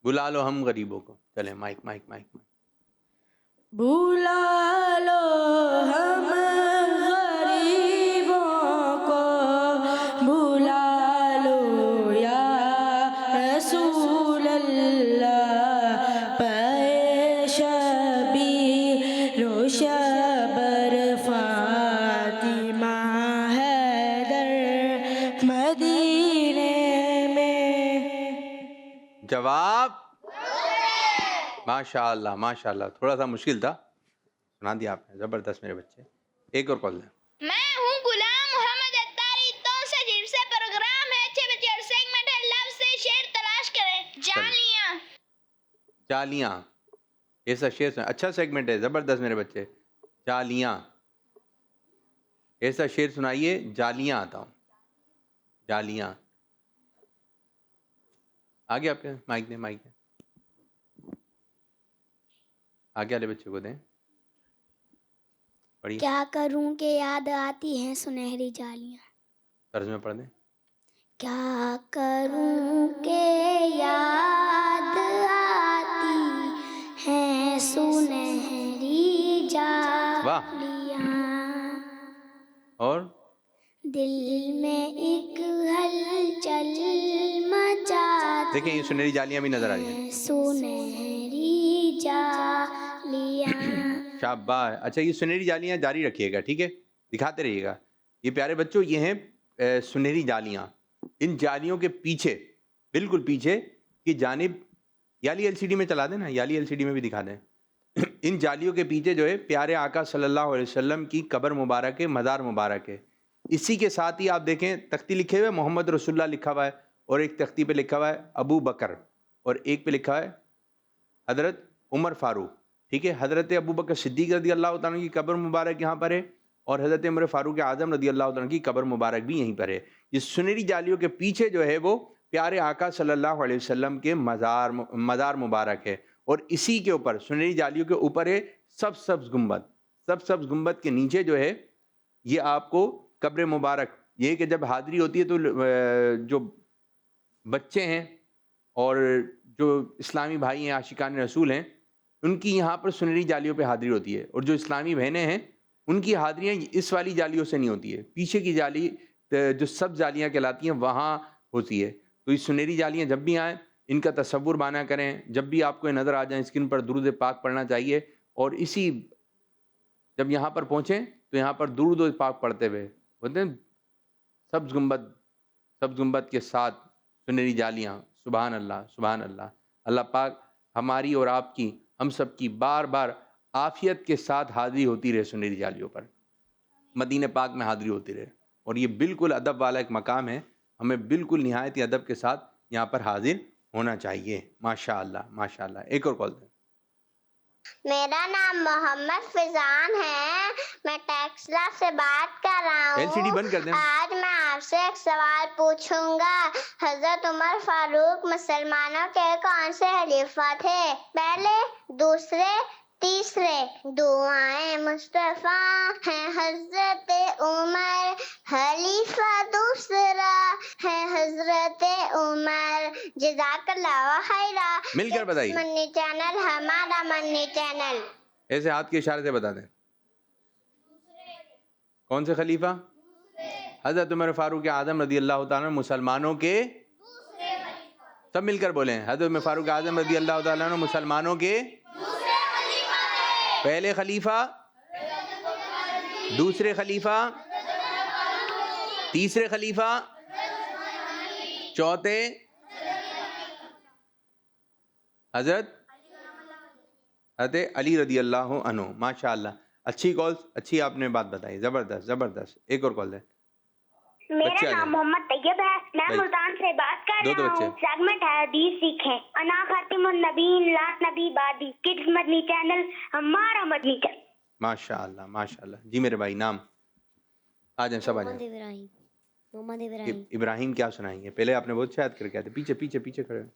बुला लो हम गरीबों को। चले माइक माइक माइक माइक। बुला लो हम गरीबों को, बुला लो या रसूल अल्लाह। शबीर शबर फातिमा हैदर मदीने में। जवाब माशाअल्लाह माशाअल्लाह, थोड़ा सा मुश्किल था, सुना दिया आपने, जबरदस्त मेरे बच्चे। एक और कॉल दें। मैं हूँ गुलाम मोहम्मद अत्तारी तो से प्रोग्राम है अच्छे बच्चे और सेगमेंट है लफ्ज से शेर तलाश करें। जालियां। जालियां, ऐसा शेर सुना, अच्छा सेगमेंट है, जबरदस्त मेरे बच्चे। जालियां, ऐसा शेर सुनाइए। जालियां आता हूँ, जालियां। आगे आपके माइक दें, माइक दें, आगे वाले बच्चे को दें। पढ़िए, क्या करूं के याद आती हैं सुनहरी जालियां। तर्जुमा पढ़ दें। क्या करूं के याद आती हैं सुनहरी जालियां। और दिल में एक हलचल मचाती देखें, ये सुनहरी जालियां भी नजर आ रही हैं। हैं सुनहरी जालियां। शाबाश। अच्छा, ये सुनहरी जालियां जारी रखिएगा, ठीक है, दिखाते रहिएगा। ये प्यारे बच्चों, ये हैं सुनहरी जालियां। इन जालियों के पीछे, बिल्कुल पीछे की जानिब, याली एलसीडी में चला दें ना, याली एलसीडी में भी दिखा दें। इन जालियों के पीछे जो है प्यारे आका सल्लल्लाहु अलैहि वसल्लम की कब्र मुबारक है, मज़ार मुबारक है। इसी के साथ ही आप देखें, तख्ती लिखे हुए मोहम्मद रसूलुल्लाह लिखा हुआ है, और एक तख्ती पे लिखा हुआ है अबू बकर, और एक पे लिखा है हज़रत उमर फारूक, ठीक है। हज़रत अबू बकर सिद्दीक़ रज़ी अल्लाह तआला की कब्र मुबारक यहाँ पर है, और हज़रत उमर फारूक आज़म रज़ी अल्लाह तआला की कब्र मुबारक भी यहीं पर है। ये सुनहरी जालियों के पीछे जो है वो प्यारे आका सल्लल्लाहु अलैहि वसल्लम के मज़ार मुबारक है, और इसी के ऊपर, सुनहरी जालियों के ऊपर है सब्ज़ गुंबद। सब्ज़ गुंबद के नीचे जो है ये आपको कब्र मुबारक, ये कि जब हाज़िरी होती है तो जो बच्चे हैं और जो इस्लामी भाई हैं, आशिकान रसूल हैं, उनकी यहाँ पर सुनहरी जालियों पे हाज़िरी होती है, और जो इस्लामी बहनें हैं उनकी हाज़िरियाँ इस वाली जालियों से नहीं होती है, पीछे की जाली जो सब जालियाँ कहलाती हैं वहाँ होती है। तो ये सुनहरी जालियाँ जब भी आएँ, इनका तसव्वुर बना करें, जब भी आपको नज़र आ जाए स्क्रीन पर दुरूद पाक पढ़ना चाहिए, और इसी जब यहाँ पर पहुँचें तो यहाँ पर दुरूद पाक पढ़ते हुए बोलते हैं सब्ज़ गुंबद के साथ सुनहरी जालियाँ। सुभान अल्लाह सुभान अल्लाह। अल्लाह पाक हमारी और आपकी, हम सब की बार बार आफियत के साथ हाज़िरी होती रहे सुनहरी जालियों पर, मदीने पाक में हाज़िरी होती रहे। और ये बिल्कुल अदब वाला एक मकाम है, हमें बिल्कुल निहायत अदब के साथ यहाँ पर हाजिर होना चाहिए। माशाअल्लाह माशाअल्लाह। एक और कॉल दें। मेरा नाम मोहम्मद फिजान है, मैं टेक्सला से बात कर रहा हूँ। एलसीडी बंद कर दें। आज मैं आपसे एक सवाल पूछूंगा। हजरत उमर फारूक मुसलमानों के कौन से खलीफा थे? पहले, दूसरे, तीसरे? दुआएं मुस्तफा है हजरत उमर, खलीफा दूसरा है हजरत उमर। जज़ाकल्लाह खैरा। मिलकर बताइए। मन्नी चैनल हमारा मन्नी चैनल। ऐसे हाथ के इशारे से बता दें, कौन से खलीफा? हजरत उमर फारूक आजम रदी अल्लाह तआला मुसलमानों के, सब मिलकर बोलें, हजरत उमर फारूक आजम रदी अल्लाह तआला मुसलमानों के पहले खलीफा, दूसरे खलीफा, तीसरे खलीफा, चौथे हजरत अली रदी अल्लाह अन्हु। माशाअल्लाह, अच्छी कॉल, अच्छी आपने बात बताई, ज़बरदस्त ज़बरदस्त। एक और कॉल है। मेरा बच्चे आ नाम जाएं। मोहम्मद तैयब है। मैं भाई। मुल्तान से बात कर दो रहा बच्चे। हूँ। सेगमेंट है हदीस सीखें। अना खातिमुन नबीन ला नबी बादी। किड्स मदनी चैनल हमारा मदनी चैनल। माशाअल्लाह माशाअल्लाह। जी मेरे भाई नाम आ जाए, सब आ जाए। इब्राहिम। मोहम्मद इब्राहिम। इब्राहिम क्या सुनाएंगे? पहले आपने बहुत शायद करके आए थे, पीछे पीछे पीछे खड़े हो।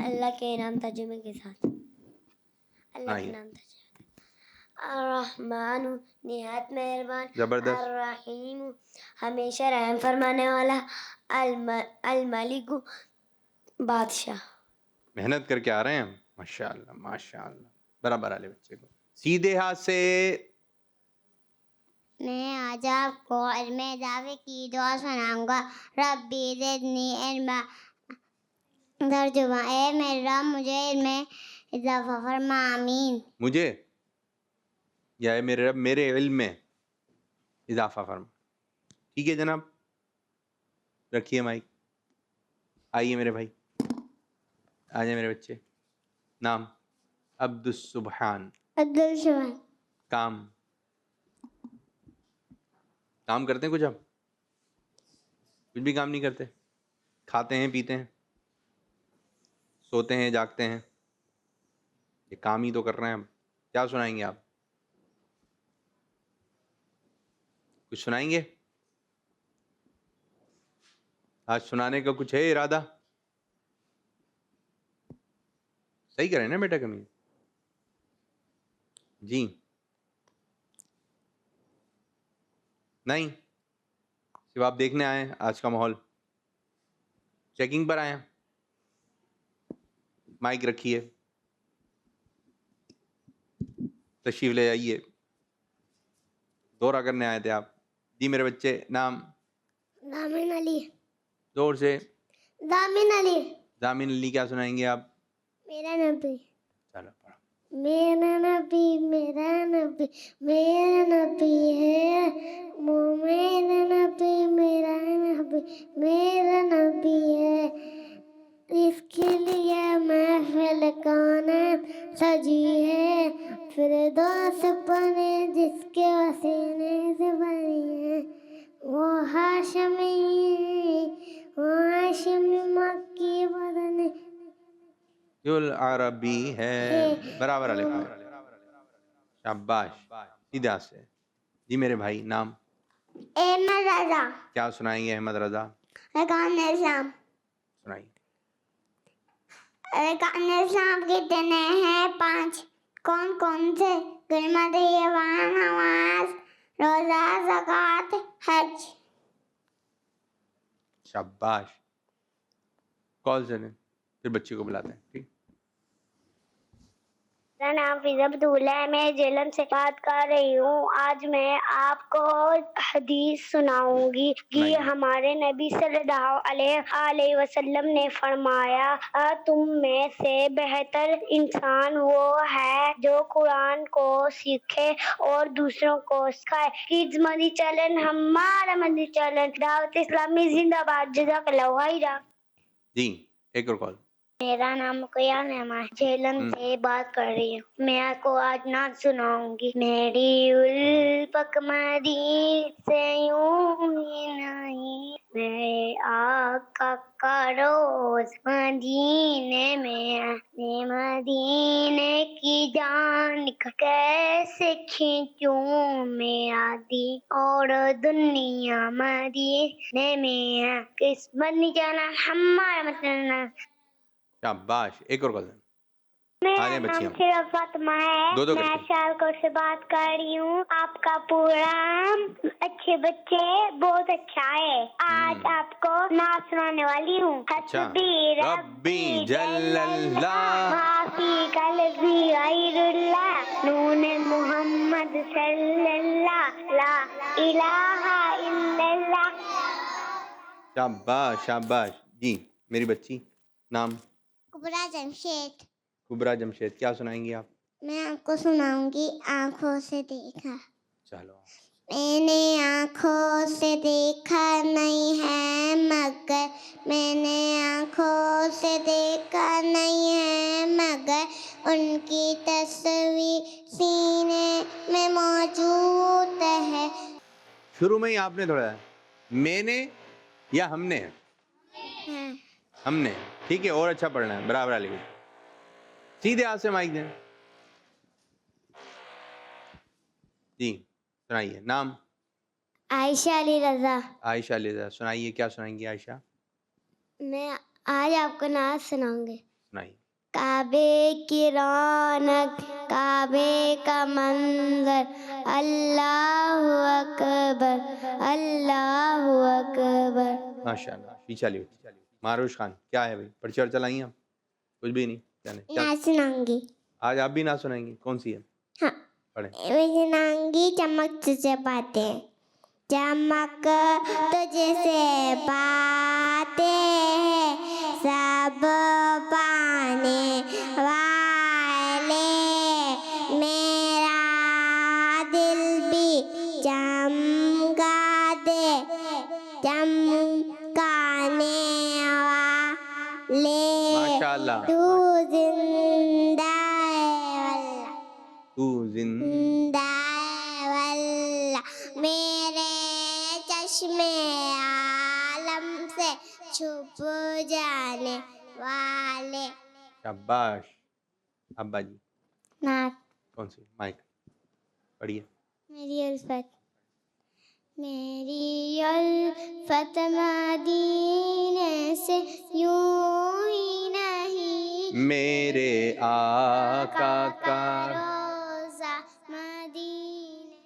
अल्लाह के नाम तर्जुमे के साथ। अल्लाह के आइए। नाम तर्जुमे। अर्रहमानु निहायत मेहरबान। जबरदस्त। अर्रहीम हमेशा रहम फरमाने वाला। अल मलिक बादशाह। मेहनत करके आ रहे हैं हम। माशाअल्लाह माशाअल्लाह। बराबर आले बच्चे को। सीधे हाथ से मैं आज आपको इल्म इजाफे की दुआ सुनाऊंगा। रब्बी ज़िदनी इल्मा। तर्जुमा, ए मेरा मुझे इल्म इजाफा फरमा। आमीन। मुझे या है मेरे रब मेरे इल्म में इजाफा फरमा। ठीक है जनाब, रखिए माइक। आइए मेरे भाई, आ जाए मेरे बच्चे। नाम अब्दुस सुबहान। अब्दुल शुमान। काम काम करते हैं कुछ? आप कुछ भी काम नहीं करते? खाते हैं पीते हैं, सोते हैं जागते हैं, ये काम ही तो कर रहे हैं हम। क्या सुनाएंगे आप? कुछ सुनाएंगे? आज सुनाने का कुछ है इरादा? सही करें ना बेटा कमी? जी नहीं, सिर्फ आप देखने आए हैं आज का माहौल, चेकिंग पर आए हैं। माइक रखिए, तशरीफ ले जाइए। दौरा करने आए थे आप? जी मेरे बच्चे नाम? दामिन अली। जोर से। दामिन अली। जामिन अली। क्या सुनाएंगे आप? मेरा नबी। चलो पढ़ो। मेरा नबी मेरा नबी मेरा नबी है। वो मेरा नबी मेरा नबी मेरा नबी है। इसके लिए महफिल कानत सजी है। फिरदौस बने जिसके वसीने से बनी है। वो हाशमी मक्की बदने युल अरबी है। बराबर वाले शाबाश। सीधा से। जी मेरे भाई नाम? अहमद रजा। क्या सुनाएंगे अहमद रजा? अरकान इस्लाम। सुनाइए। अरकान इस्लाम कितने हैं? 5। कौन कौन से? कलमा ईमान नमाज रोजा ज़कात हज। शाबाश। कॉल से नहीं, फिर बच्ची को बुलाते हैं। ठीक। मेरा नाम फिजा बतूल है। मैं जेलम से बात कर रही हूँ। आज मैं आपको हदीस सुनाऊंगी कि हमारे नबी सल्लल्लाहु अलैहि वसल्लम ने फरमाया, तुम में से बेहतर इंसान वो है जो कुरान को सीखे और दूसरों को सिखाए। किड्स मदनी चैनल हमारा मदनी चैनल। दावत इस्लामी जिंदाबाद। जज़ाकल्लाहु खैरा। जी एक और कॉल। मेरा नाम मुकैया नेमा झेलम से बात कर रही हूँ। मैं आपको आज नाच सुनाऊंगी। मेरी उल्फक मदी से यूं ही नहीं, मेरे आका का रोज मदीने में है। मदीने की जान कैसे खींचूं मेरा दी और दुनिया मदीने में है। किस्मत नहीं जाना हमारा मतलब। शाबाश। एक और कॉल। मेरा आ जाए नाम बच्चियाँ। सिर्फ फातिमा है। दो मैं करके। शालकोट से बात कर रही हूँ। आपका प्रोग्राम अच्छे बच्चे बहुत अच्छा है। आज आपको नाच सुनाने वाली हूँ। अच्छा। हस्बी रब्बी जल्लल्लाह माफी कल्बी गैरुल्लाह नून मोहम्मद सल्लल्लाह ला इलाहा इल्लल्लाह। शाबाश शाबाश। जी मेरी बच्ची नाम? कुबरा जमशेद। कुबरा जमशेद। क्या सुनाएंगी आप? मैं आपको सुनाऊंगी आँखों से देखा। चलो। मैंने आँखों से देखा नहीं है मगर, मैंने आँखों से देखा नहीं है मगर उनकी तस्वीर सीने में मौजूद है। शुरू में ही आपने थोड़ा मैंने या हमने? हमने, ठीक है, और अच्छा पढ़ना है, बराबर वाली। सीधे हाथ से माइक दें जी। सुनाइए नाम। आयशा अली रजा। आयशा लिजा, सुनाइए, क्या सुनाएंगी आयशा? मैं आज आपको नात सुनाऊंगी। सुनाइए। काबे की रौनक, काबे का मंजर, अल्लाहु अकबर, अल्लाहु अकबर। माशाल्लाह। चलिए मारूश खान, क्या है भाई, परिचय और चलाइए आप? कुछ भी नहीं, क्या नहीं, क्या नात सुनाऊंगी। आज आप भी ना सुनाएंगी? कौन सी है? हाँ, पढ़े। मैं सुनाऊंगी चमक तुझसे बातें। चमक तुझसे बातें हैं सब पाने वाले, मेरा दिल भी चमका दे, चमकाने वाले। माशाल्लाह। तू जिंदा है वल्लाह, तू जिंदा जिंदा है वल्लाह, मेरे चश्मे आलम से छुप जाने वाले। शाबाश। अब्बा जी नात कौन सी? माइक पढ़िए। मेरी उल्फत, मेरी उल्फत मदीने से यूं ही नहीं, मेरे आका का। रोज़ा मदीने।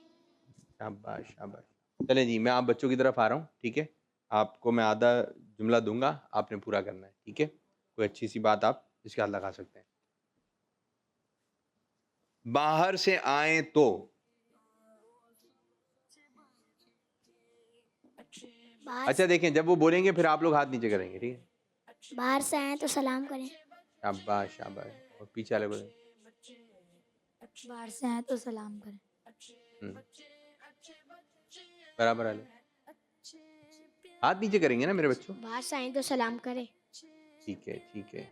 शाबाश शाबाश। चले जी, मैं आप बच्चों की तरफ आ रहा हूँ, ठीक है? आपको मैं आधा जुमला दूंगा, आपने पूरा करना है, ठीक है? कोई अच्छी सी बात आप इसके हाथ लगा सकते हैं। बाहर से आए तो अच्छा देखें, जब वो बोलेंगे फिर आप लोग हाथ नीचे करेंगे, ठीक है? बाहर से आए तो सलाम करें। शाबाश शाबाश। और पीछे वाले बोले। बाहर से आए तो सलाम करें। बराबर वाले हाथ नीचे करेंगे ना मेरे बच्चों? बाहर से आए तो सलाम करें। ठीक है ठीक है।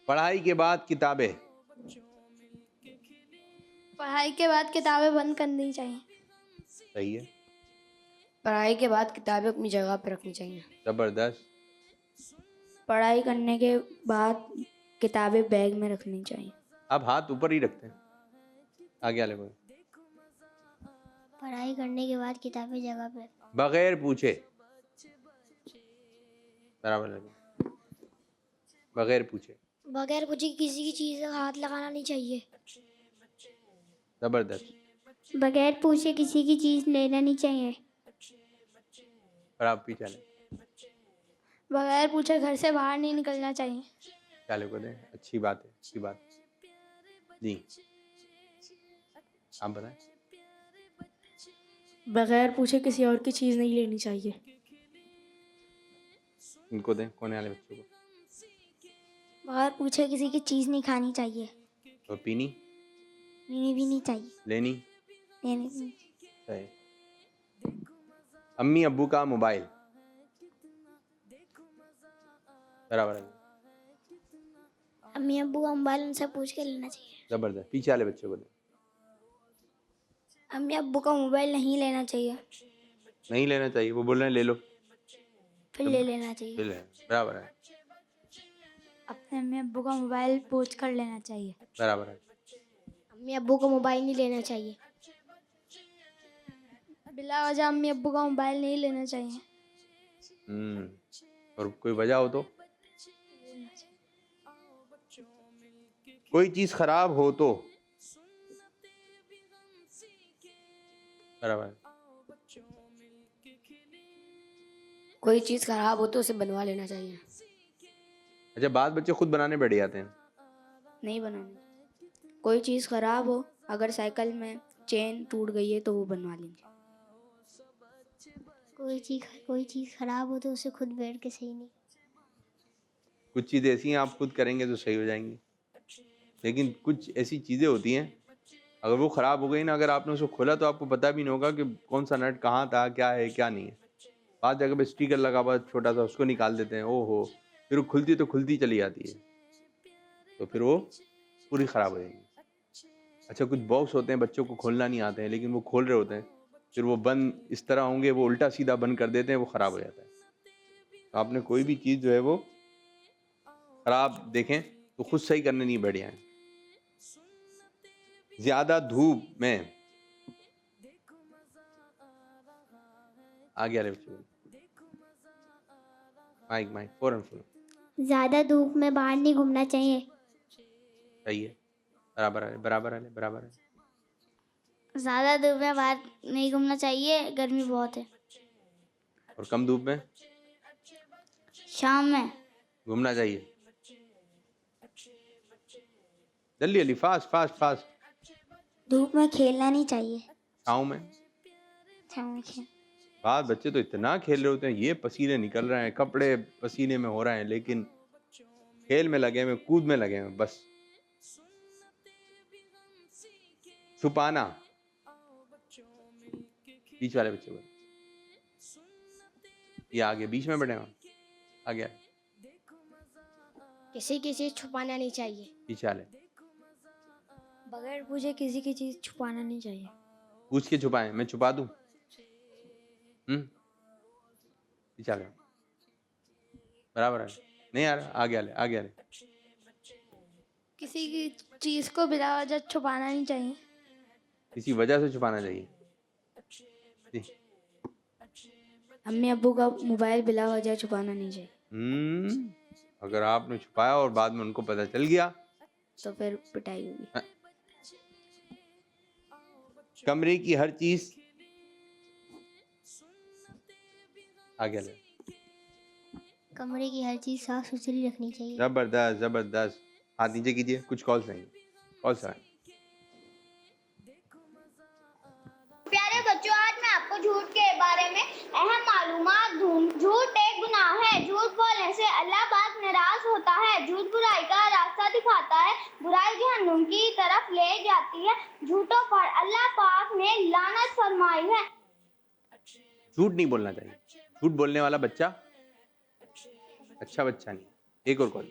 पढ़ाई के बाद किताबें। पढ़ाई के बाद किताबें बंद करनी चाहिए। सही है, पढ़ाई के बाद किताबें अपनी जगह पर रखनी चाहिए। जबरदस्त। पढ़ाई करने के बाद किताबें बैग में रखनी चाहिए। अब हाथ ऊपर ही रखते हैं, आगे वाले बोले। पढ़ाई करने के बाद किताबें जगह पे। बगैर पूछे। बराबर लगे। बगैर पूछे। बगैर पूछे किसी की चीज़ का हाथ लगाना नहीं चाहिए। जबरदस्त। बगैर पूछे किसी की चीज़ लेना नहीं चाहिए। और आप पीछे वाले। बगैर पूछे घर से बाहर नहीं निकलना चाहिए। चाले को दें, अच्छी बात है, अच्छी बात जी। आप बताएं। बगैर पूछे किसी और की चीज़ नहीं लेनी चाहिए। इनको दें, कोने वाले बच्चों को। बगैर पूछे किसी की चीज़ नहीं खानी चाहिए। और पीनी लेनी भी नहीं चाहिए। लेनी लेनी भी नहीं। सही। अम्मी अब्बू का मोबाइल। बराबर है। अम्मी अब्बू का मोबाइल उनसे पूछ के लेना चाहिए। जबरदस्त। पीछे वाले बच्चों को दें। अम्मी अब्बू का मोबाइल नहीं लेना चाहिए, नहीं लेना चाहिए, वो बोल रहे हैं ले लो, फिर ले लेना चाहिए। ले लें। बराबर है, अपने अम्मी अब्बू का मोबाइल पूछ कर लेना चाहिए। बराबर है। अम्मी अब्बू का मोबाइल नहीं लेना चाहिए। बिला वजह अम्मी अब्बू का मोबाइल नहीं लेना चाहिए। और कोई वजह हो तो? कोई चीज खराब हो तो? बराबर। कोई चीज़ खराब हो तो उसे बनवा लेना चाहिए। अच्छा, बाद बच्चे खुद बनाने बैठ जाते हैं। नहीं बनाने। कोई चीज़ खराब हो, अगर साइकिल में चेन टूट गई है तो वो बनवा लेंगे। कोई चीज़ खराब हो तो उसे खुद बैठ के सही नहीं। कुछ चीज़ें ऐसी हैं आप खुद करेंगे तो सही हो जाएंगी, लेकिन कुछ ऐसी चीज़ें होती हैं अगर वो ख़राब हो गई ना, अगर आपने उसको खोला तो आपको पता भी नहीं होगा कि कौन सा नट कहाँ था, क्या है क्या नहीं है। बाद जगह पे स्टिकर लगा हुआ छोटा सा, उसको निकाल देते हैं, ओहो, फिर वो खुलती तो खुलती चली जाती है, तो फिर वो पूरी ख़राब हो जाएगी। अच्छा, कुछ बॉक्स होते हैं बच्चों को खोलना नहीं आते हैं, लेकिन वो खोल रहे होते हैं, फिर वो बंद इस तरह होंगे, वो उल्टा सीधा बंद कर देते हैं, वो ख़राब हो जाता है। तो आपने कोई भी चीज़ जो है वो खराब देखें तो खुद सही करने नहीं बैठ जाए। ज़्यादा धूप में आगे वाले बच्चे माइक फौरन ज्यादा धूप में बाहर नहीं घूमना चाहिए। सही है, बराबर है। ज्यादा धूप में बाहर नहीं घूमना चाहिए, गर्मी बहुत है। और कम धूप में शाम में घूमना चाहिए। जल्दी फास्ट। धूप में खेलना नहीं चाहिए। छाँव में बात, बच्चे तो इतना खेल रहे होते हैं, ये पसीने निकल रहे हैं, कपड़े पसीने में हो रहे हैं, लेकिन खेल में लगे हुए, कूद में लगे हुए। बस छुपाना, बीच वाले बच्चे को, ये आगे बीच में बैठे हैं, आगे किसी की चीज छुपाना नहीं चाहिए। पीछे वाले बगैर पूछे किसी की चीज छुपाना नहीं चाहिए। पूछ के छुपाएं, मैं छुपा दूं? पीछे वाले बराबर है, नहीं आ रहा, आगे वाले किसी की चीज को बिना वजह छुपाना नहीं चाहिए। किसी वजह से छुपाना चाहिए। जी। अम्मी अब्बू का मोबाइल बिला वजह छुपाना नहीं चाहिए। अगर आपने छुपाया और बाद में उनको पता चल गया तो फिर पिटाई होगी। कमरे की हर चीज आगे ले, कमरे की हर चीज साफ सुथरी रखनी चाहिए। जबरदस्त। हाथ नीचे कीजिए, कुछ कॉल्स आएंगे। कॉल्स आए। प्यारे बच्चों, आज मैं आपको झूठ के बारे में अहम मालूमात दूं। झूठ एक गुनाह है। झूठ बोलने से अल्लाह पाक नाराज होता है। झूठ बुराई का रास्ता दिखाता है। बुराई जहन्नुम की तरफ ले जाती है। झूठों पर अल्लाह पाक ने लानत फरमाई है। झूठ नहीं बोलना चाहिए। झूठ बोलने वाला बच्चा अच्छा बच्चा नहीं। एक और कॉल।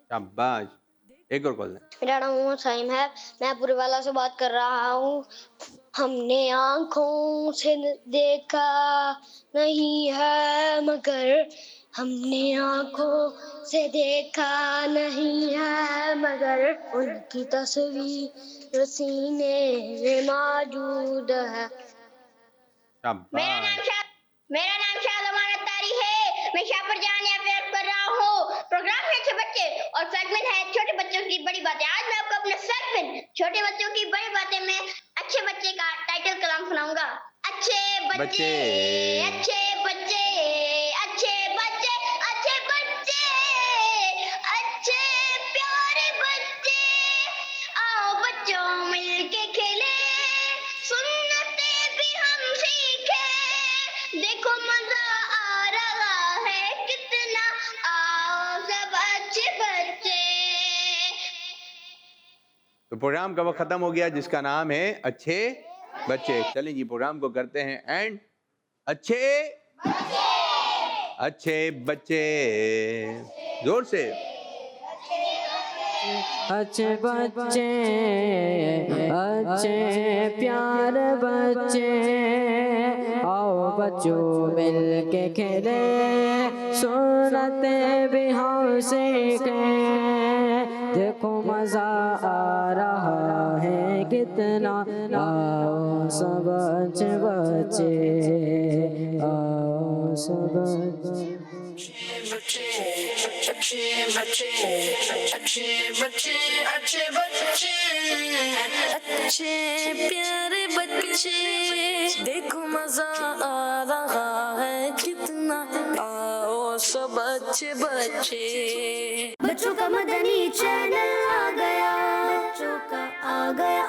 शाबाश। एक और कॉल। मेरा नाम मोहम्मद साइम है, मैं पुरवाला से बात कर रहा हूँ। हमने आँखों से देखा नहीं है मगर, हमने आँखों से देखा नहीं है मगर, उनकी तस्वीर सीने में मौजूद है। मेरा नाम शाहजमान अत्तारी है। मैं शाहपुर जाने अफेयर कर रहा हूँ। प्रोग्राम है अच्छे बच्चे और सेगमेंट है छोटे बच्चों की बड़ी बातें। आज मैं आपको अपने सेगमेंट छोटे बच्चों की बड़ी बातें में अच्छे बच्चे का टाइटल कलाम सुनाऊंगा। अच्छे बच्चे, अच्छे बच्चे, अच्छे बच्चे, अच्छे बच्चे, अच्छे प्यारे बच्चे, आओ बच्चों मिलके खेले, सुन्नते भी हम सीखे, देखो मजा आ रहा है कितना, आओ सब अच्छे बच्चे। तो प्रोग्राम का वक्त खत्म हो गया जिसका नाम है अच्छे बच्चे। चलें जी, प्रोग्राम को करते हैं एंड। अच्छे बच्चे, जोर से। अच्छे बच्चे, अच्छे प्यारे बच्चे, आओ बच्चों मिल के खेले, सुनते भी हम सीखें, देखो मजा आ रहा है कितना, आओ सब अच्छे बच्चे, आओ सब अच्छे प्यारे बच्चे, देखो मजा आ रहा है कितना, आओ सब अच्छे बच्चे। बच्चों का मदनी चैनल आ गया, बच्चों का आ गया